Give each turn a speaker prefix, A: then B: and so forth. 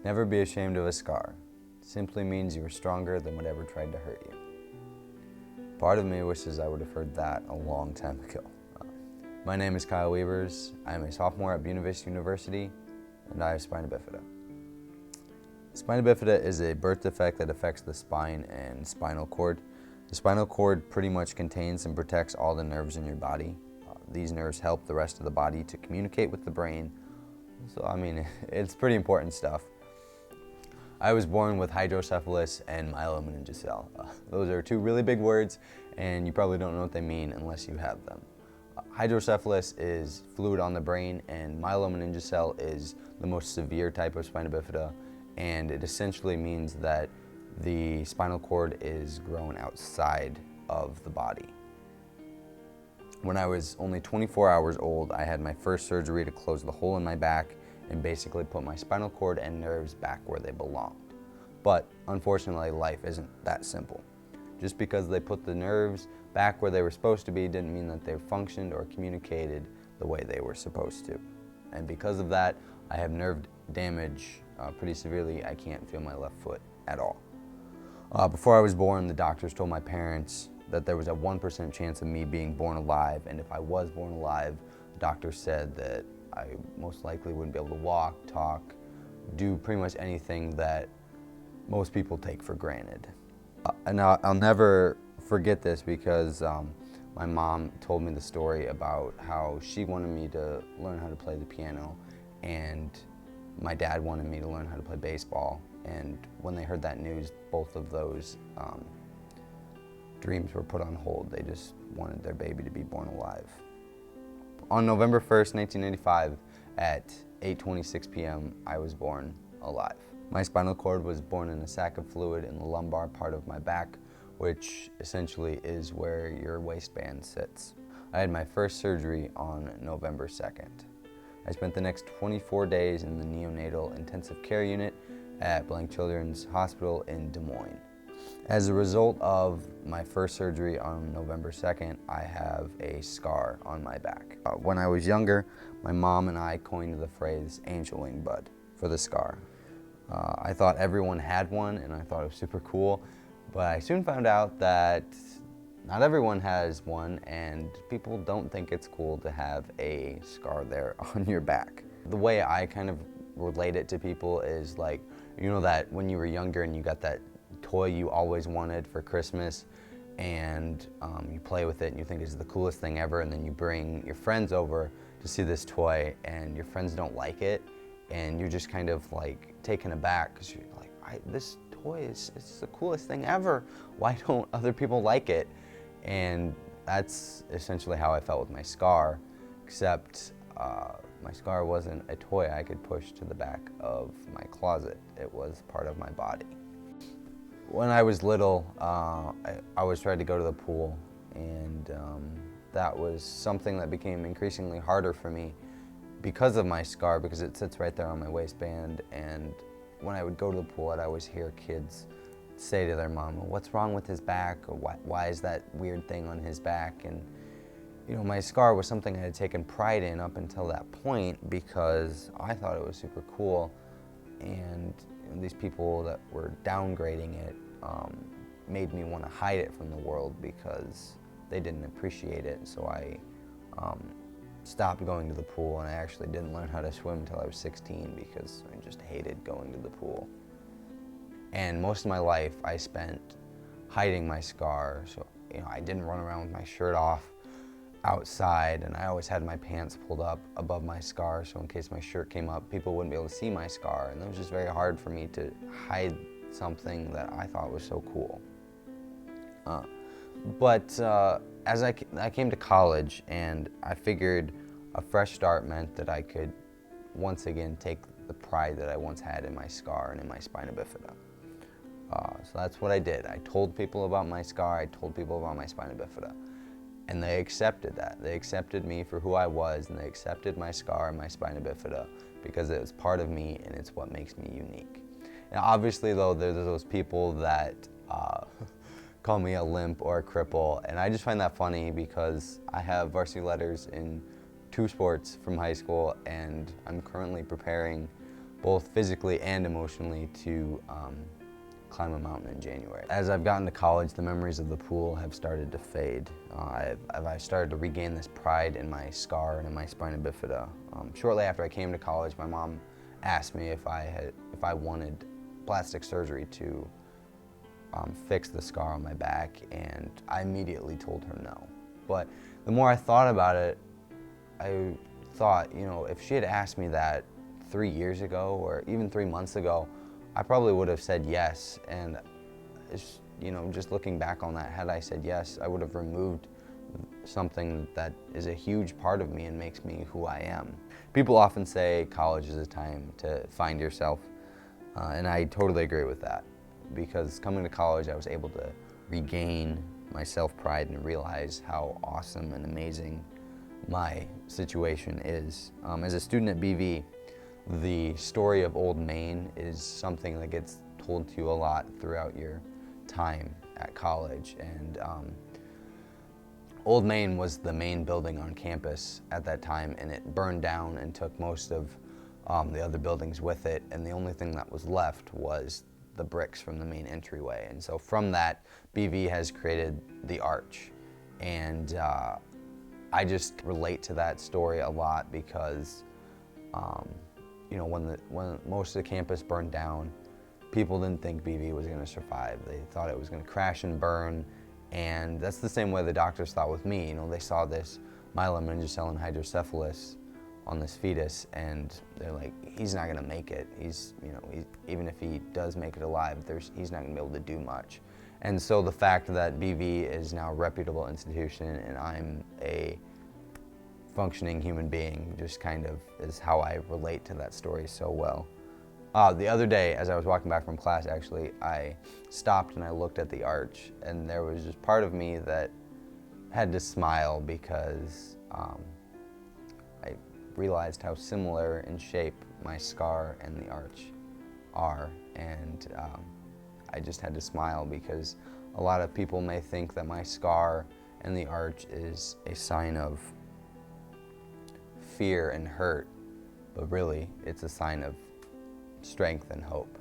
A: Never be ashamed of a scar. It simply means you are stronger than whatever tried to hurt you. Part of me wishes I would have heard that a long time ago. My name is Kyle Weavers. I am a sophomore at Buena Vista University, and I have spina bifida. Spina bifida is a birth defect that affects the spine and spinal cord. The spinal cord pretty much contains and protects all the nerves in your body. These nerves help the rest of the body to communicate with the brain. So, it's pretty important stuff. I was born with hydrocephalus and myelomeningocele. Those are two really big words, and you probably don't know what they mean unless you have them. Hydrocephalus is fluid on the brain, and myelomeningocele is the most severe type of spina bifida, and it essentially means that the spinal cord is grown outside of the body. When I was only 24 hours old, I had my first surgery to close the hole in my back and basically put my spinal cord and nerves back where they belonged. But unfortunately, life isn't that simple. Just because they put the nerves back where they were supposed to be didn't mean that they functioned or communicated the way they were supposed to. And because of that, I have nerve damage pretty severely. I can't feel my left foot at all. Before I was born, the doctors told my parents that there was a 1% chance of me being born alive, and if I was born alive, the doctor said that I most likely wouldn't be able to walk, talk, do pretty much anything that most people take for granted. And I'll never forget this because my mom told me the story about how she wanted me to learn how to play the piano, and my dad wanted me to learn how to play baseball. And when they heard that news, both of those dreams were put on hold. They just wanted their baby to be born alive. On November 1st, 1995, at 8:26 p.m., I was born alive. My spinal cord was born in a sac of fluid in the lumbar part of my back, which essentially is where your waistband sits. I had my first surgery on November 2nd. I spent the next 24 days in the neonatal intensive care unit at Blank Children's Hospital in Des Moines. As a result of my first surgery on November 2nd, I have a scar on my back. When I was younger, my mom and I coined the phrase angel wing bud for the scar. I thought everyone had one, and I thought it was super cool, but I soon found out that not everyone has one, and people don't think it's cool to have a scar there on your back. The way I kind of relate it to people is like, you know that when you were younger and you got that toy you always wanted for Christmas, and you play with it and you think it's the coolest thing ever, and then you bring your friends over to see this toy and your friends don't like it, and you're just kind of like taken aback because you're like, this toy it's the coolest thing ever. Why don't other people like it? And that's essentially how I felt with my scar, except my scar wasn't a toy I could push to the back of my closet. It was part of my body. When I was little, I always tried to go to the pool, and that was something that became increasingly harder for me because of my scar, because it sits right there on my waistband. And when I would go to the pool, I'd always hear kids say to their mom, "What's wrong with his back?" or why is that weird thing on his back? And you know, my scar was something I had taken pride in up until that point because I thought it was super cool, and these people that were downgrading it made me want to hide it from the world because they didn't appreciate it. So I stopped going to the pool, and I actually didn't learn how to swim until I was 16 because I just hated going to the pool. And most of my life I spent hiding my scar. So, you know, I didn't run around with my shirt off outside, and I always had my pants pulled up above my scar, so in case my shirt came up, people wouldn't be able to see my scar. And it was just very hard for me to hide something that I thought was so cool. But as I came to college, and I figured a fresh start meant that I could once again take the pride that I once had in my scar and in my spina bifida. So that's what I did. I told people about my scar, I told people about my spina bifida. And they accepted that. They accepted me for who I was, and they accepted my scar and my spina bifida because it was part of me and it's what makes me unique. And obviously though, there's those people that call me a limp or a cripple, and I just find that funny because I have varsity letters in 2 sports from high school, and I'm currently preparing both physically and emotionally, to climb a mountain in January. As I've gotten to college, the memories of the pool have started to fade. I've started to regain this pride in my scar and in my spina bifida. Shortly after I came to college, my mom asked me if I wanted plastic surgery to fix the scar on my back, and I immediately told her no. But the more I thought about it, I thought, you know, if she had asked me that 3 years ago or even 3 months ago, I probably would have said yes. And it's, you know, just looking back on that, had I said yes, I would have removed something that is a huge part of me and makes me who I am. People often say college is a time to find yourself, and I totally agree with that, because coming to college I was able to regain my self-pride and realize how awesome and amazing my situation is. As a student at BV, the story of Old Main is something that gets told to you a lot throughout your time at college. And Old Main was the main building on campus at that time, and it burned down and took most of the other buildings with it, and the only thing that was left was the bricks from the main entryway. And so from that, BV has created the Arch. And I just relate to that story a lot because you know, when most of the campus burned down, people didn't think BV was going to survive. They thought it was going to crash and burn, and that's the same way the doctors thought with me. You know, they saw this myelomeningocele hydrocephalus on this fetus, and they're like, he's not going to make it. He's, you know, even if he does make it alive, he's not going to be able to do much. And so the fact that BV is now a reputable institution and I'm a functioning human being just kind of is how I relate to that story so well. The other day, as I was walking back from class, actually, I stopped and I looked at the Arch, and there was just part of me that had to smile because I realized how similar in shape my scar and the Arch are, and I just had to smile because a lot of people may think that my scar and the Arch is a sign of fear and hurt, but really it's a sign of strength and hope.